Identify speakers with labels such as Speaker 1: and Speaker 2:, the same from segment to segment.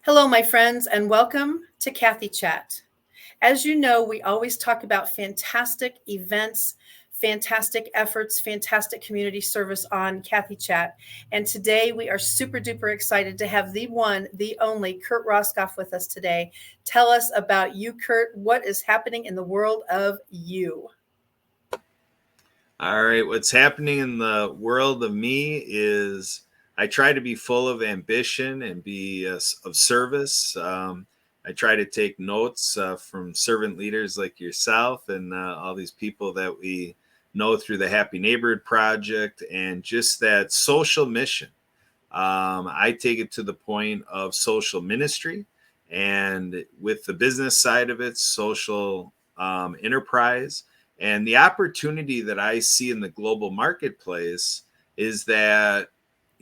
Speaker 1: Hello, my friends, and welcome to Cathy Chat. As you know, we always talk about fantastic events, fantastic efforts, fantastic community service on Cathy Chat. And today we are super duper excited to have the one, the only Kurt Roskopf with us today. Tell us about you, Kurt. What is happening in the world of you?
Speaker 2: All right, what's happening in the world of me is I try to be full of ambition and be of service. I try to take notes from servant leaders like yourself and all these people that we know through the Happy Neighborhood Project and just that social mission. I take it to the point of social ministry and with the business side of it, social enterprise. And the opportunity that I see in the global marketplace is that,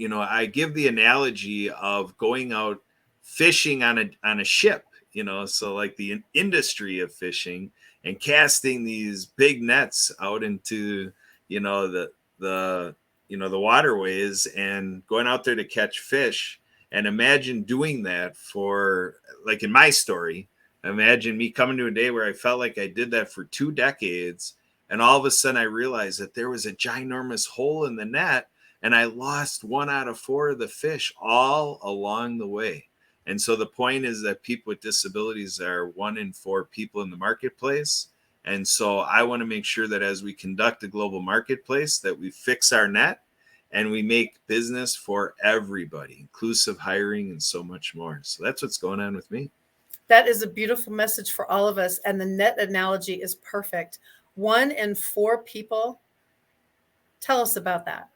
Speaker 2: I give the analogy of going out fishing on a ship, so like the industry of fishing and casting these big nets out into, the the waterways and going out there to catch fish. And imagine doing that for, like in my story, imagine me coming to a day where I felt like I did that for 2 decades. And all of a sudden I realized that there was a ginormous hole in the net and I lost 1 out of 4 of the fish all along the way. And so the point is that people with disabilities are 1 in 4 people in the marketplace. And so I want to make sure that as we conduct a global marketplace, that we fix our net and we make business for everybody, inclusive hiring and so much more. So that's what's going on with me.
Speaker 1: That is a beautiful message for all of us. And the net analogy is perfect. 1 in 4 people. Tell us about that.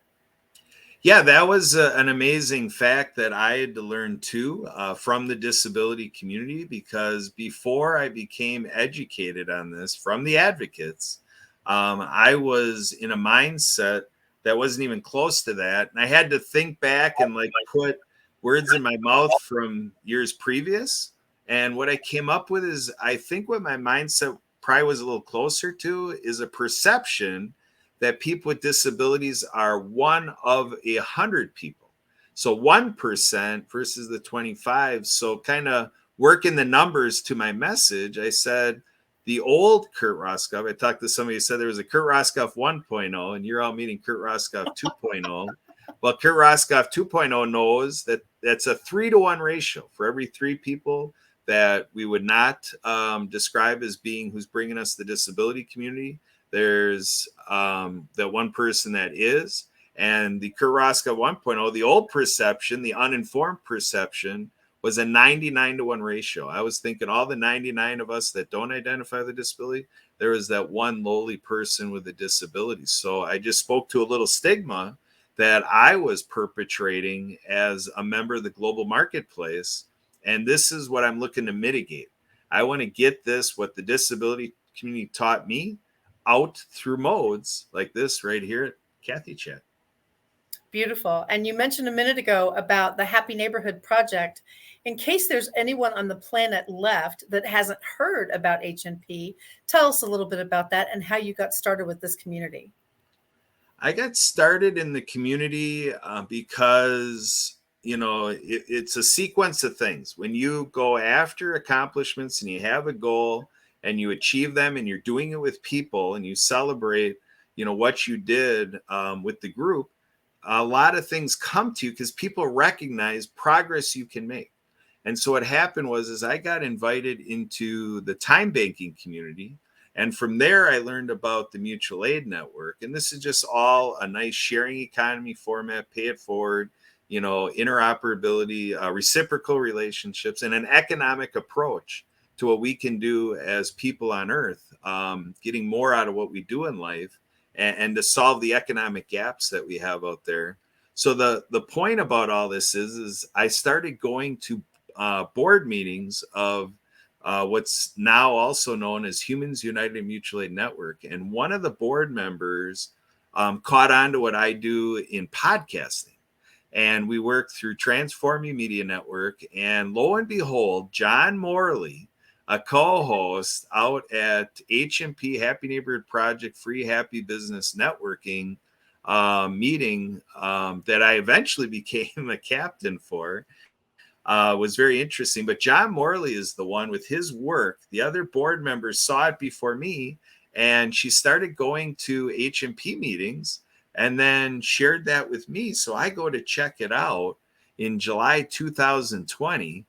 Speaker 2: Yeah, that was an amazing fact that I had to learn too from the disability community, because before I became educated on this from the advocates, I was in a mindset that wasn't even close to that. And I had to think back and like put words in my mouth from years previous. And what I came up with is I think what my mindset probably was a little closer to is a perception that people with disabilities are one of 100 people. So 1% versus the 25. So kind of working the numbers to my message, I said, the old Kurt Roskopf, I talked to somebody who said there was a Kurt Roskopf 1.0 and you're all meeting Kurt Roskopf 2.0. Well, Kurt Roskopf 2.0 knows that that's a 3-to-1 ratio. For every 3 people that we would not describe as being who's bringing us the disability community, there's that one person that is. And the Kurt Roskopf 1.0, the old perception, the uninformed perception, was a 99-to-1 ratio. I was thinking all the 99 of us that don't identify with a disability, there was that one lowly person with a disability. So I just spoke to a little stigma that I was perpetrating as a member of the global marketplace. And this is what I'm looking to mitigate. I want to get this, what the disability community taught me, out through modes like this right here at Cathy Chat.
Speaker 1: Beautiful. And you mentioned a minute ago about the Happy Neighborhood Project. In case there's anyone on the planet left that hasn't heard about HNP, tell us a little bit about that and how you got started with this community.
Speaker 2: I got started in the community because, it's a sequence of things. When you go after accomplishments and you have a goal and you achieve them and you're doing it with people and you celebrate, what you did with the group, a lot of things come to you because people recognize progress you can make. And so what happened was, is I got invited into the time banking community. And from there, I learned about the mutual aid network. And this is just all a nice sharing economy format, pay it forward, interoperability, reciprocal relationships, and an economic approach to what we can do as people on earth, getting more out of what we do in life and to solve the economic gaps that we have out there. So the point about all this is I started going to board meetings of what's now also known as Humans United Mutual Aid Network. And one of the board members caught on to what I do in podcasting. And we worked through Transform You Media Network. And lo and behold, John Morley, a co-host out at HMP Happy Neighborhood Project Free Happy Business Networking meeting that I eventually became a captain for, was very interesting. But John Morley is the one with his work. The other board members saw it before me, and she started going to HMP meetings and then shared that with me. So I go to check it out in July 2020.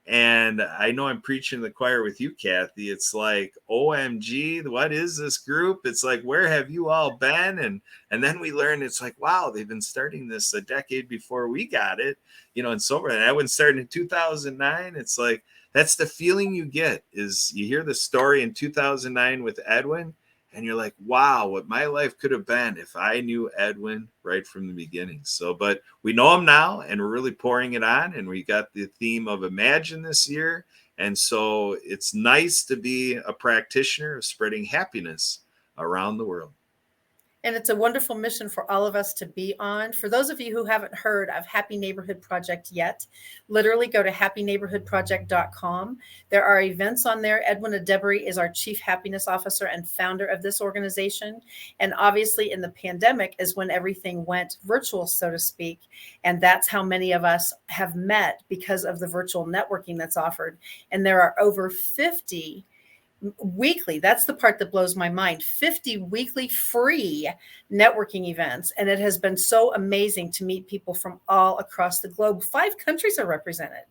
Speaker 2: And I know I'm preaching to the choir with you, Cathy. It's like, OMG, what is this group? It's like, where have you all been? And then we learn it's like, wow, they've been starting this a decade before we got it, and so forth. And that one started in 2009. It's like, that's the feeling you get is you hear the story in 2009 with Edwin, and you're like, wow, what my life could have been if I knew Edwin right from the beginning. So, but we know him now, and we're really pouring it on, and we got the theme of Imagine this year. And so it's nice to be a practitioner of spreading happiness around the world.
Speaker 1: And it's a wonderful mission for all of us to be on. For those of you who haven't heard of Happy Neighborhood Project yet, literally go to happyneighborhoodproject.com. There are events on there. Edwin Adebury is our Chief Happiness Officer and founder of this organization. And obviously in the pandemic is when everything went virtual, so to speak. And that's how many of us have met because of the virtual networking that's offered. And there are over 50 weekly, that's the part that blows my mind, 50 weekly free networking events. And it has been so amazing to meet people from all across the globe. 5 countries are represented.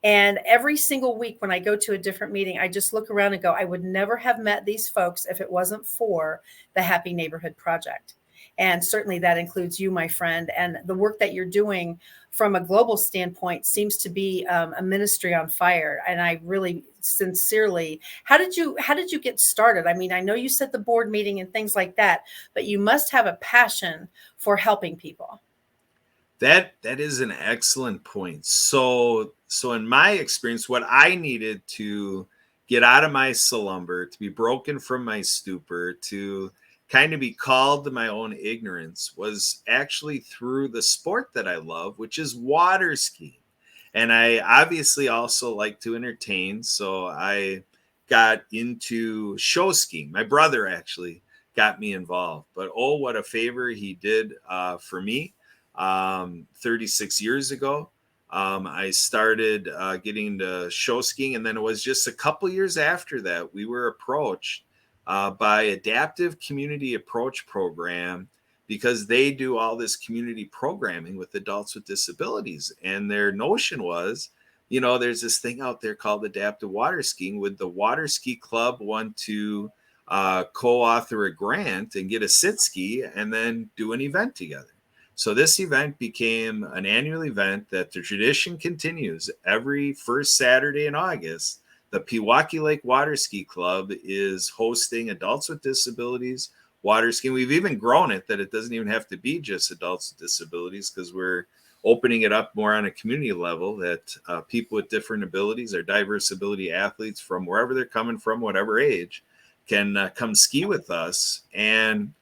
Speaker 1: And every single week when I go to a different meeting, I just look around and go, I would never have met these folks if it wasn't for the Happy Neighborhood Project. And certainly that includes you, my friend, and the work that you're doing from a global standpoint seems to be a ministry on fire. And I really sincerely, how did you get started? I mean, I know you said the board meeting and things like that, but you must have a passion for helping people.
Speaker 2: That is an excellent point. So in my experience, what I needed to get out of my slumber, to be broken from my stupor, to kind of be called to my own ignorance was actually through the sport that I love, which is water skiing. And I obviously also like to entertain. So I got into show skiing. My brother actually got me involved. But oh, what a favor he did for me 36 years ago. I started getting into show skiing. And then it was just a couple years after that, we were approached by Adaptive Community Approach Program because they do all this community programming with adults with disabilities. And their notion was, there's this thing out there called adaptive water skiing. Would the Water Ski Club want to co-author a grant and get a sit ski and then do an event together? So this event became an annual event that the tradition continues every first Saturday in August. The Pewaukee Lake Water Ski Club is hosting adults with disabilities water skiing. We've even grown it that it doesn't even have to be just adults with disabilities because we're opening it up more on a community level that people with different abilities or diverse ability athletes from wherever they're coming from, whatever age, can come ski with us. And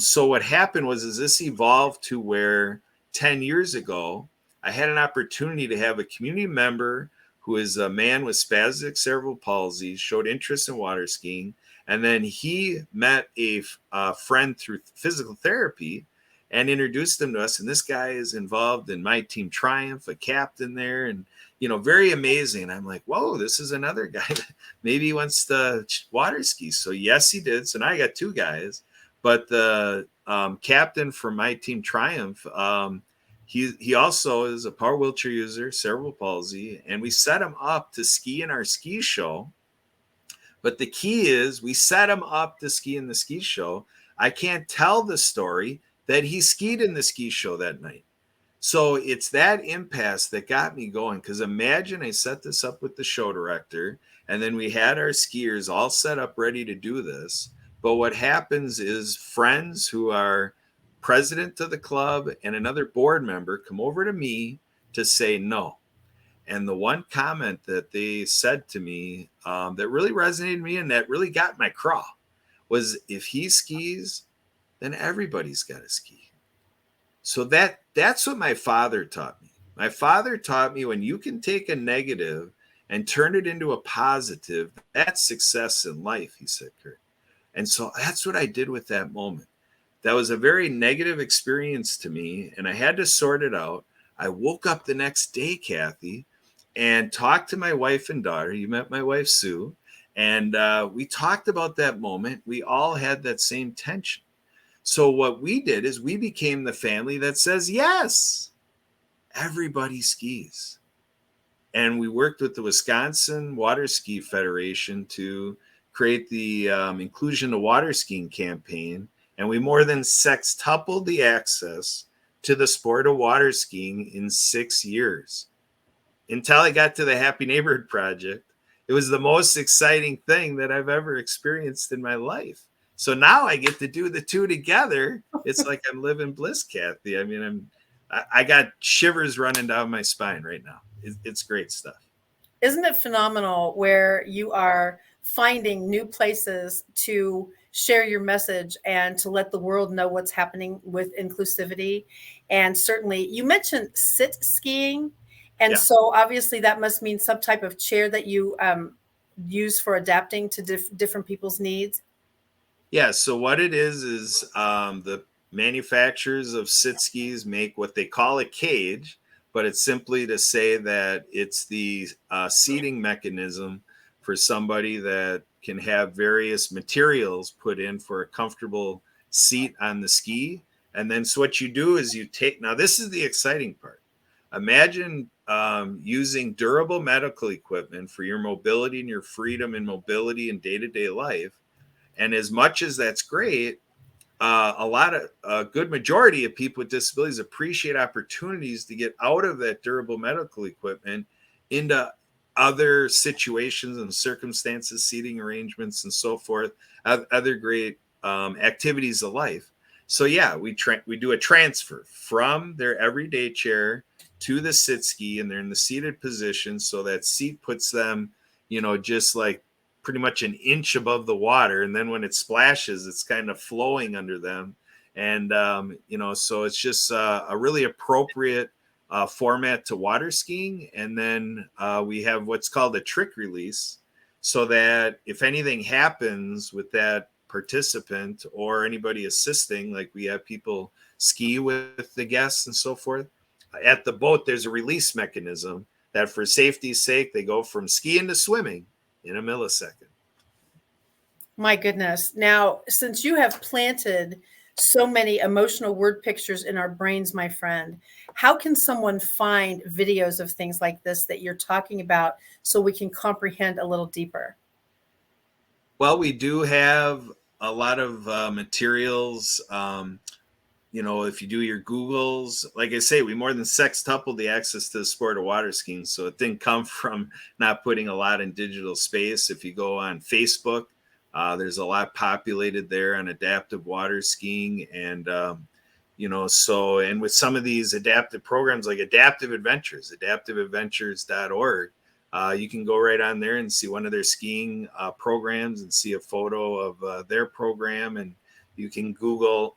Speaker 2: so what happened was this evolved to where 10 years ago, I had an opportunity to have a community member who is a man with spastic cerebral palsy, showed interest in water skiing. And then he met a friend through physical therapy and introduced him to us. And this guy is involved in my team Triumph, a captain there, and, very amazing. And I'm like, whoa, this is another guy that maybe he wants to water ski. So yes, he did. So now I got 2 guys. But the captain from my team Triumph, he also is a power wheelchair user, cerebral palsy, and we set him up to ski in our ski show. But the key is we set him up to ski in the ski show. I can't tell the story that he skied in the ski show that night. So it's that impasse that got me going. Because imagine I set this up with the show director, and then we had our skiers all set up ready to do this. But what happens is friends who are president of the club and another board member come over to me to say no. And the one comment that they said to me that really resonated with me and that really got my craw was, if he skis, then everybody's got to ski. So that's what my father taught me. My father taught me when you can take a negative and turn it into a positive, that's success in life, he said, Kurt. And so that's what I did with that moment. That was a very negative experience to me, and I had to sort it out. I woke up the next day, Cathy, and talked to my wife and daughter. You met my wife, Sue. And we talked about that moment. We all had that same tension. So what we did is we became the family that says, yes, everybody skis. And we worked with the Wisconsin Water Ski Federation to create the Inclusion to Water Skiing campaign. And we more than sextupled the access to the sport of water skiing in 6 years. Until I got to the Happy Neighborhood Project, it was the most exciting thing that I've ever experienced in my life. So now I get to do the two together. It's like I'm living bliss, Cathy. I mean, I got shivers running down my spine right now. It's great stuff.
Speaker 1: Isn't it phenomenal where you are finding new places to share your message and to let the world know what's happening with inclusivity? And certainly, you mentioned sit skiing. And
Speaker 2: Yeah.
Speaker 1: so obviously, that must mean some type of chair that you use for adapting to different people's needs.
Speaker 2: Yeah. So what it is the manufacturers of sit skis make what they call a cage, but it's simply to say that it's the seating mechanism for somebody that can have various materials put in for a comfortable seat on the ski. And then so what you do is you take, now this is the exciting part. Imagine using durable medical equipment for your mobility and your freedom and mobility in day-to-day life. And as much as that's great, a lot of a good majority of people with disabilities appreciate opportunities to get out of that durable medical equipment into other situations and circumstances, seating arrangements, and so forth, other great activities of life. So yeah, we do a transfer from their everyday chair to the sit ski, and they're in the seated position. So that seat puts them, just like pretty much an inch above the water, and then when it splashes, it's kind of flowing under them. And so it's just a really appropriate format to water skiing. And then we have what's called a trick release, so that if anything happens with that participant or anybody assisting, like we have people ski with the guests and so forth, at the boat there's a release mechanism that for safety's sake they go from skiing to swimming in a millisecond.
Speaker 1: My goodness. Now, since you have planted so many emotional word pictures in our brains, my friend, how can someone find videos of things like this that you're talking about so we can comprehend a little deeper?
Speaker 2: Well, we do have a lot of materials. If you do your Googles, like I say, we more than sextupled the access to the sport of water skiing. So it didn't come from not putting a lot in digital space. If you go on Facebook, there's a lot populated there on adaptive water skiing. And, and with some of these adaptive programs like Adaptive Adventures, adaptiveadventures.org, you can go right on there and see one of their skiing programs and see a photo of their program. And you can Google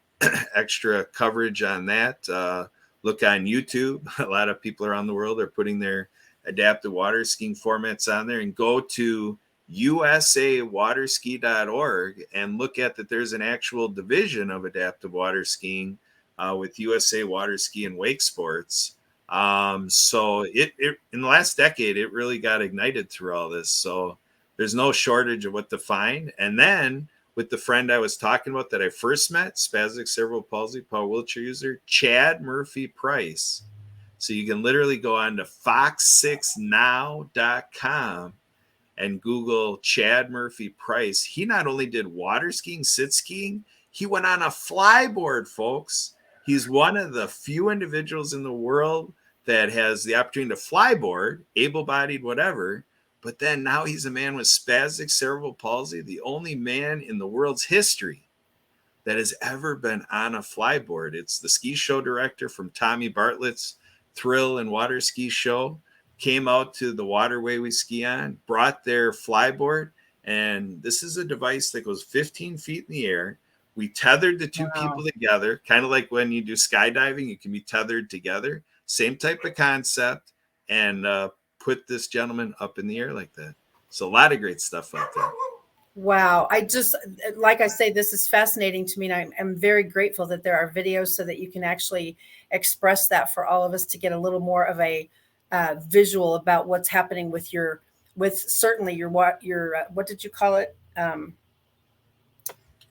Speaker 2: extra coverage on that. Look on YouTube. A lot of people around the world are putting their adaptive water skiing formats on there, and go to usawaterski.org and look at that there's an actual division of adaptive water skiing with USA Water Ski and Wake Sports. So it in the last decade, it really got ignited through all this. So there's no shortage of what to find. And then with the friend I was talking about that I first met, spastic cerebral palsy, power wheelchair user, Chad Murphy Price. So you can literally go on to fox6now.com and Google Chad Murphy Price. He not only did water skiing, sit skiing, he went on a flyboard, folks. He's one of the few individuals in the world that has the opportunity to flyboard, able-bodied, whatever. But then now he's a man with spastic cerebral palsy, the only man in the world's history that has ever been on a flyboard. It's the ski show director from Tommy Bartlett's Thrill and Water Ski Show, came out to the waterway we ski on, brought their flyboard, and this is a device that goes 15 feet in the air. We tethered the two people together, kind of like when you do skydiving, you can be tethered together. Same type of concept, and put this gentleman up in the air like that. So a lot of great stuff out there.
Speaker 1: Wow. Like I say, this is fascinating to me. And I'm very grateful that there are videos so that you can actually express that for all of us to get a little more of a visual about what's happening with certainly your what did you call it?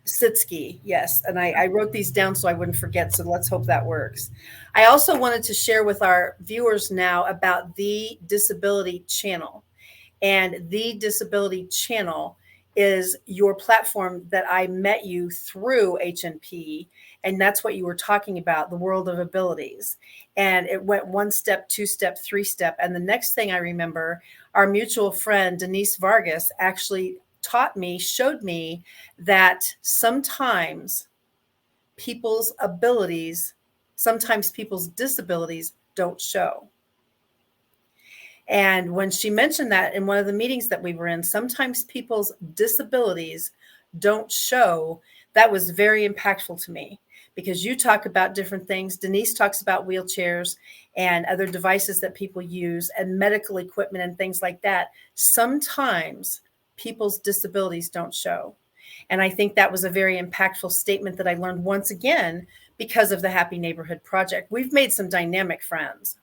Speaker 1: Sitski, yes. And I wrote these down so I wouldn't forget. So let's hope that works. I also wanted to share with our viewers now about the Disability Channel. And the Disability Channel is your platform that I met you through HNP. And that's what you were talking about, the world of abilities. And it went 1 step, 2 step, 3 step. And the next thing I remember, our mutual friend, Denise Vargas, actually taught me, showed me that sometimes people's abilities, sometimes people's disabilities don't show. And when she mentioned that in one of the meetings that we were in, sometimes people's disabilities don't show, that was very impactful to me because you talk about different things. Denise talks about wheelchairs and other devices that people use and medical equipment and things like that. Sometimes people's disabilities don't show. And I think that was a very impactful statement that I learned once again because of the Happy Neighborhood Project. We've made some dynamic friends.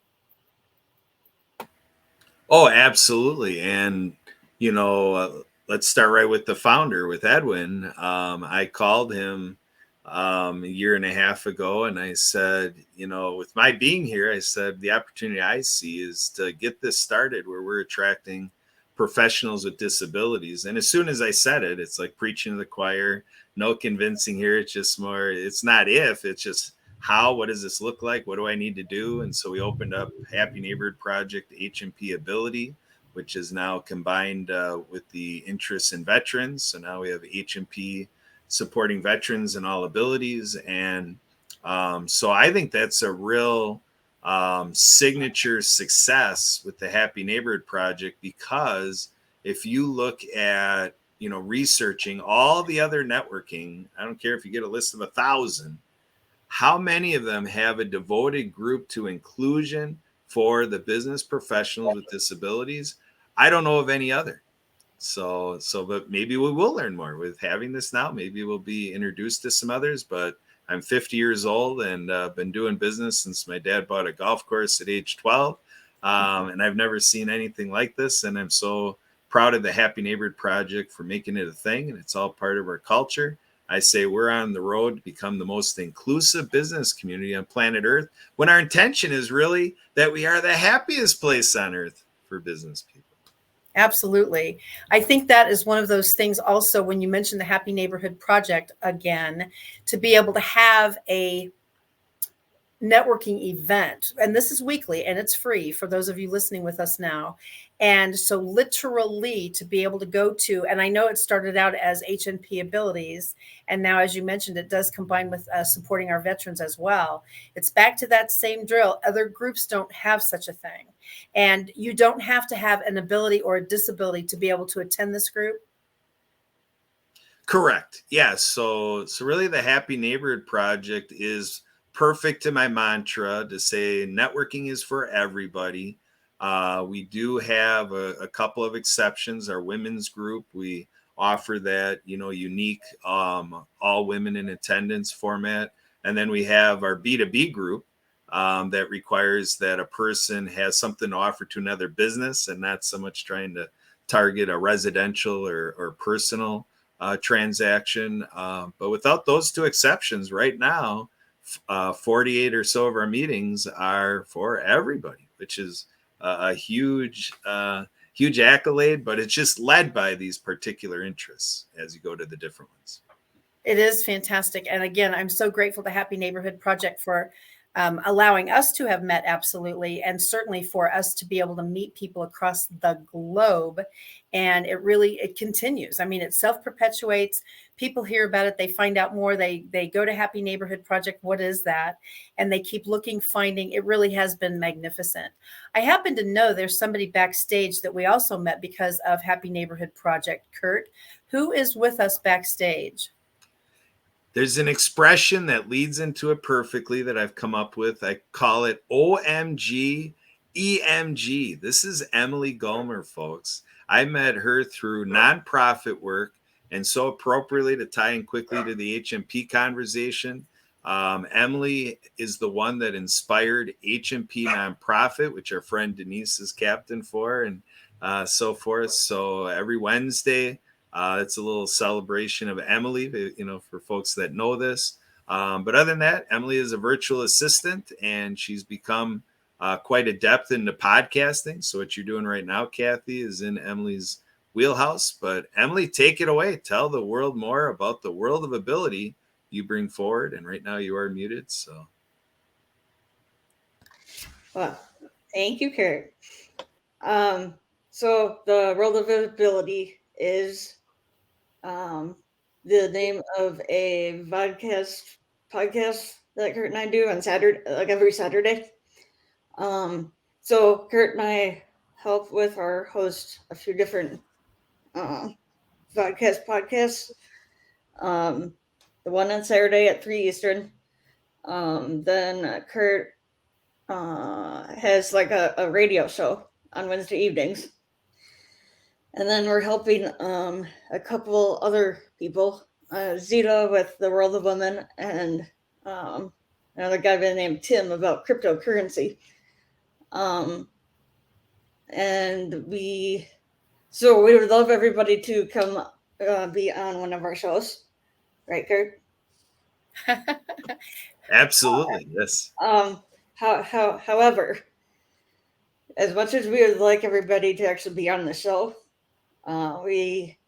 Speaker 2: Oh, absolutely. And, let's start right with the founder, with Edwin. I called him a year and a half ago and I said, with my being here, I said, the opportunity I see is to get this started where we're attracting professionals with disabilities. And as soon as I said it, it's like preaching to the choir, no convincing here. It's just more, it's not if, it's just how, what does this look like? What do I need to do? And so we opened up Happy Neighborhood Project HMP Ability, which is now combined with the interests in veterans. So now we have HMP supporting veterans in all abilities. And so I think that's a real signature success with the Happy Neighborhood Project, because if you look at, researching all the other networking, I don't care if you get a list of 1,000, how many of them have a devoted group to inclusion for the business professionals with disabilities? I don't know of any other. But maybe we will learn more with having this now. Maybe we'll be introduced to some others, but I'm 50 years old and been doing business since my dad bought a golf course at age 12. And I've never seen anything like this. And I'm so proud of the Happy Neighborhood Project for making it a thing. And it's all part of our culture. I say we're on the road to become the most inclusive business community on planet Earth, when our intention is really that we are the happiest place on earth for business people.
Speaker 1: Absolutely. I think that is one of those things also when you mention the Happy Neighborhood Project again, to be able to have a networking event, and this is weekly and it's free for those of you listening with us now. And so literally to be able to go to, and I know it started out as HNP Abilities, and now as you mentioned, it does combine with supporting our veterans as well. It's back to that same drill. Other groups don't have such a thing, and you don't have to have an ability or a disability to be able to attend this group.
Speaker 2: Correct. Yes. So really the Happy Neighborhood Project is perfect to my mantra to say networking is for everybody. We do have a couple of exceptions. Our women's group, we offer that, unique all women in attendance format. And then we have our B2B group that requires that a person has something to offer to another business and not so much trying to target a residential or personal transaction. But without those two exceptions, right now, 48 or so of our meetings are for everybody, which is a huge accolade, but it's just led by these particular interests as you go to the different ones.
Speaker 1: It is fantastic. And again, I'm so grateful to Happy Neighborhood Project for allowing us to have met, absolutely, and certainly for us to be able to meet people across the globe. And it continues. I mean, it self-perpetuates. People hear about it, they find out more, they go to Happy Neighborhood Project, what is that? And they keep looking, finding. It really has been magnificent. I happen to know there's somebody backstage that we also met because of Happy Neighborhood Project. Kurt, who is with us backstage?
Speaker 2: There's an expression that leads into it perfectly that I've come up with. I call it OMG EMG. This is Emily Gulmer, folks. I met her through nonprofit work, and so appropriately to tie in quickly to the HMP conversation, Emily is the one that inspired H&P Nonprofit, which our friend Denise is captain for, and so forth. So every Wednesday, it's a little celebration of Emily, for folks that know this. But other than that, Emily is a virtual assistant, and she's become quite adept into podcasting. So what you're doing right now, Cathy, is in Emily's wheelhouse. But Emily, take it away. Tell the world more about the world of ability you bring forward. And right now you are muted. So.
Speaker 3: Well, thank you, Kurt. So the world of ability is the name of a podcast that Kurt and I do on Saturday, like every Saturday. So Kurt and I help with our host a few different podcasts. The one on Saturday at 3 Eastern. Then Kurt has like a radio show on Wednesday evenings. And then we're helping a couple other people, Zeta with the World of Women, and another guy by the name Tim about cryptocurrency. And we would love everybody to come be on one of our shows, right, Kurt?
Speaker 2: Absolutely, yes.
Speaker 3: However, as much as we would like everybody to actually be on the show, we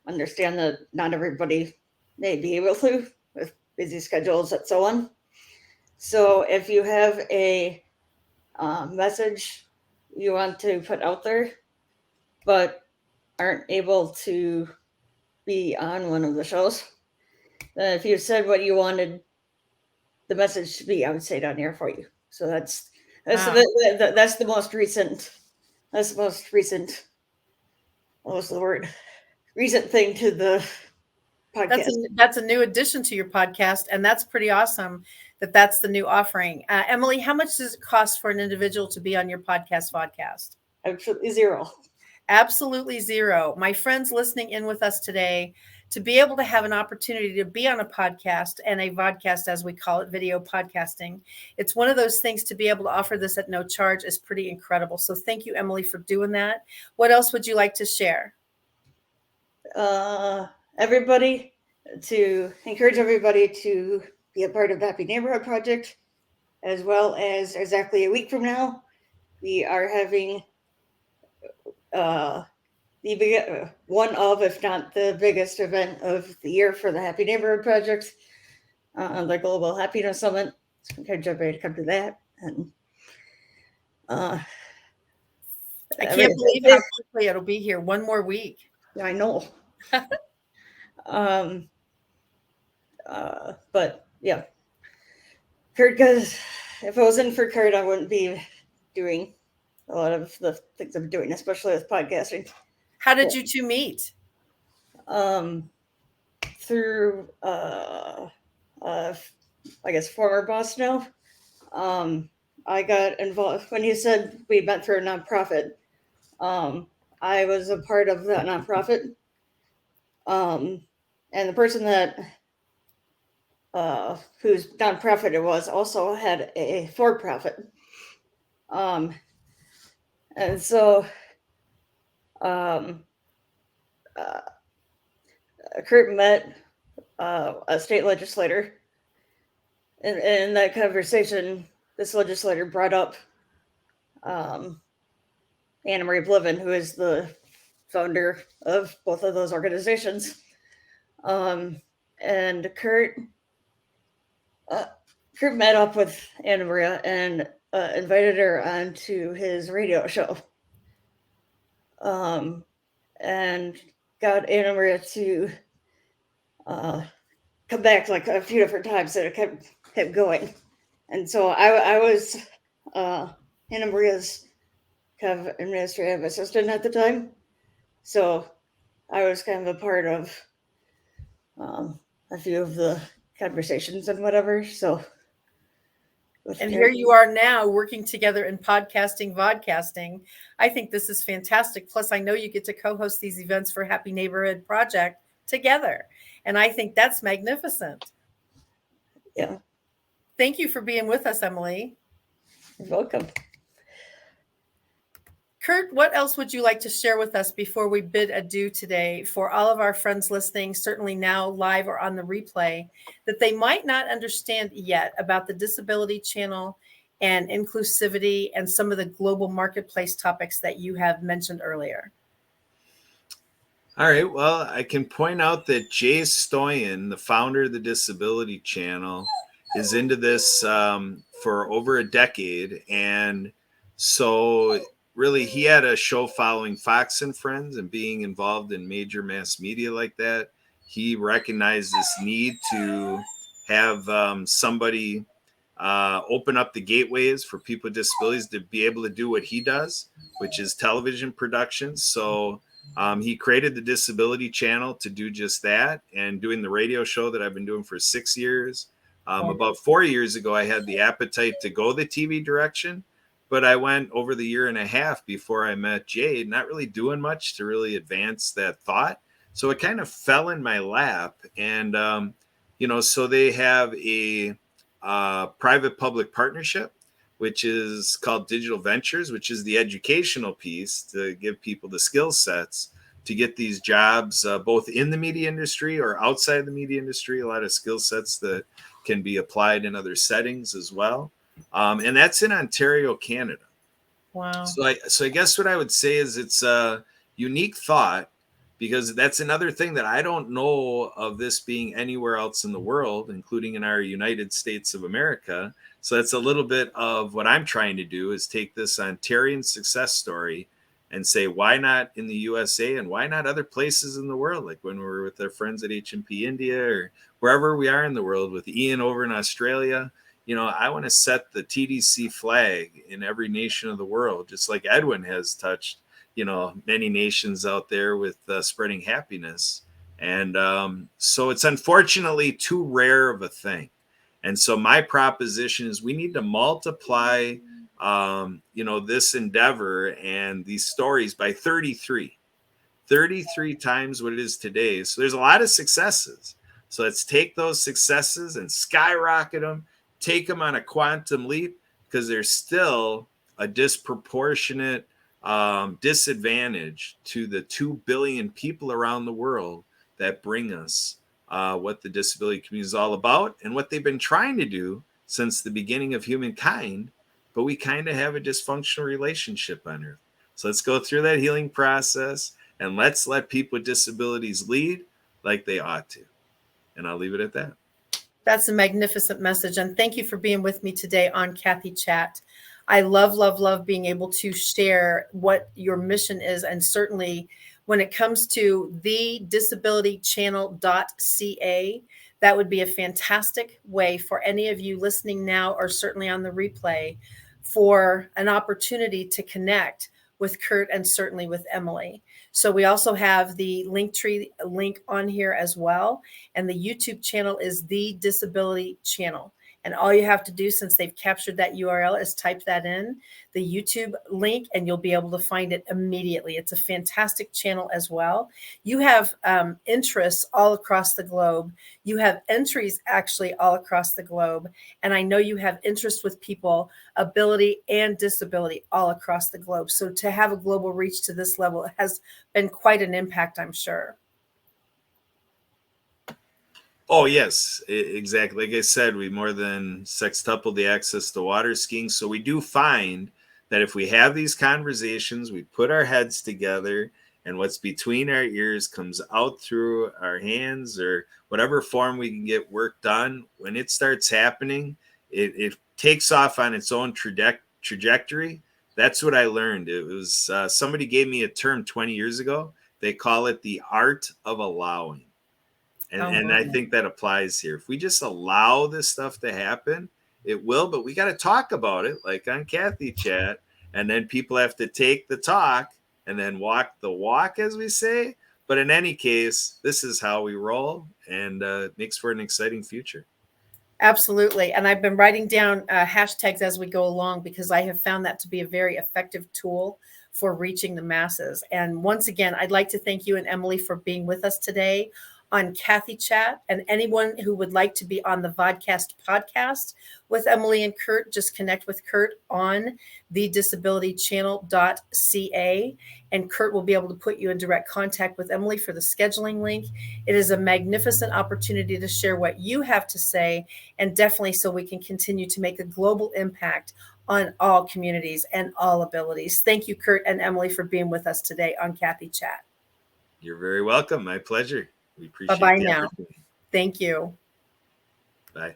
Speaker 3: understand that not everybody may be able to with busy schedules and so on. So if you have a message you want to put out there, but aren't able to be on one of the shows, then if you said what you wanted the message to be, I would say down here for you. So that's the most recent. That's the most recent. What was the word? Recent thing to the podcast.
Speaker 1: That's a new addition to your podcast, and that's pretty awesome. That's the new offering. Emily, how much does it cost for an individual to be on your podcast?
Speaker 3: Absolutely zero.
Speaker 1: Absolutely zero. My friends listening in with us today, to be able to have an opportunity to be on a podcast and a vodcast, as we call it, video podcasting, it's one of those things to be able to offer this at no charge is pretty incredible. So thank you, Emily, for doing that. What else would you like to share?
Speaker 3: Everybody, to encourage everybody to be a part of the Happy Neighborhood Project, as well as exactly a week from now, we are having one of, if not the biggest event of the year for the Happy Neighborhood Project, the Global Happiness Summit. So encourage everybody to come to that. And
Speaker 1: I can't believe how quickly it'll be here. One more week.
Speaker 3: I know. But yeah, Kurt, because if it wasn't for Kurt, I wouldn't be doing a lot of the things I'm doing, especially with podcasting.
Speaker 1: How did you two meet?
Speaker 3: Through I guess former boss now. I got involved when he said we met through a nonprofit. I was a part of that nonprofit. And the person that whose nonprofit it was also had a for-profit. And so Kurt met a state legislator. And in that conversation, this legislator brought up Anna Marie Bliven, who is the founder of both of those organizations. And Kurt met up with Anna Maria and invited her onto his radio show. And got Anna Maria to come back like a few different times, and it kept going. And so I was Anna Maria's kind of administrative assistant at the time. So I was kind of a part of a few of the conversations and whatever. So,
Speaker 1: and here you are now working together in podcasting, vodcasting. I think this is fantastic. Plus, I know you get to co-host these events for Happy Neighborhood Project together. And I think that's magnificent.
Speaker 3: Yeah.
Speaker 1: Thank you for being with us, Emily.
Speaker 3: You're welcome.
Speaker 1: Kurt, what else would you like to share with us before we bid adieu today for all of our friends listening, certainly now live or on the replay, that they might not understand yet about the Disability Channel and inclusivity and some of the global marketplace topics that you have mentioned earlier?
Speaker 2: All right. Well, I can point out that Jay Stoyan, the founder of the Disability Channel, is into this for over a decade. And so, really, he had a show following Fox and Friends, and being involved in major mass media like that, he recognized this need to have somebody open up the gateways for people with disabilities to be able to do what he does, which is television production. So, he created the Disability Channel to do just that, and doing the radio show that I've been doing for 6 years. About 4 years ago, I had the appetite to go the TV direction, but I went over the year and a half before I met Jade, not really doing much to really advance that thought. So it kind of fell in my lap. And, so they have a private public partnership, which is called Digital Ventures, which is the educational piece to give people the skill sets to get these jobs, both in the media industry or outside the media industry, a lot of skill sets that can be applied in other settings as well. And that's in Ontario, Canada.
Speaker 1: Wow.
Speaker 2: So I guess what I would say is it's a unique thought, because that's another thing that I don't know of this being anywhere else in the world, including in our United States of America. So that's a little bit of what I'm trying to do, is take this Ontarian success story and say, why not in the USA and why not other places in the world? Like when we were with our friends at HMP India or wherever we are in the world, with Ian over in Australia. I want to set the TDC flag in every nation of the world, just like Edwin has touched, many nations out there with spreading happiness. And so it's unfortunately too rare of a thing. And so my proposition is we need to multiply, this endeavor and these stories by 33 times what it is today. So there's a lot of successes. So let's take those successes and skyrocket them, take them on a quantum leap, because there's still a disproportionate disadvantage to the 2 billion people around the world that bring us what the disability community is all about and what they've been trying to do since the beginning of humankind. But we kind of have a dysfunctional relationship on Earth. So let's go through that healing process, and let's let people with disabilities lead like they ought to. And I'll leave it at that.
Speaker 1: That's a magnificent message. And thank you for being with me today on Cathy Chat. I love, love, love being able to share what your mission is. And certainly when it comes to the disabilitychannel.ca, that would be a fantastic way for any of you listening now, or certainly on the replay, for an opportunity to connect with Kurt and certainly with Emily. So we also have the Linktree link on here as well. And the YouTube channel is the Disability Channel. And all you have to do, since they've captured that URL, is type that in, the YouTube link, and you'll be able to find it immediately. It's a fantastic channel as well. You have interests all across the globe. You have entries actually all across the globe. And I know you have interest with people, ability and disability all across the globe. So to have a global reach to this level has been quite an impact, I'm sure.
Speaker 2: Oh, yes, exactly. Like I said, we more than sextupled the access to water skiing. So we do find that if we have these conversations, we put our heads together, and what's between our ears comes out through our hands, or whatever form we can get work done. When it starts happening, it takes off on its own trajectory. That's what I learned. It was somebody gave me a term 20 years ago. They call it the art of allowing. And I think that applies here. If we just allow this stuff to happen, it will, but we got to talk about it, like on Cathy Chat. And then people have to take the talk and then walk the walk, as we say. But in any case, this is how we roll, and it makes for an exciting future.
Speaker 1: Absolutely. And I've been writing down hashtags as we go along, because I have found that to be a very effective tool for reaching the masses. And once again, I'd like to thank you and Emily for being with us today on Cathy Chat. And anyone who would like to be on the Vodcast podcast with Emily and Kurt, just connect with Kurt on thedisabilitychannel.ca, and Kurt will be able to put you in direct contact with Emily for the scheduling link. It is a magnificent opportunity to share what you have to say, and definitely so we can continue to make a global impact on all communities and all abilities. Thank you, Kurt and Emily, for being with us today on Cathy Chat.
Speaker 2: You're very welcome. My pleasure. We appreciate
Speaker 1: Bye-bye
Speaker 2: the
Speaker 1: now.
Speaker 2: opportunity.
Speaker 1: Thank you.
Speaker 2: Bye.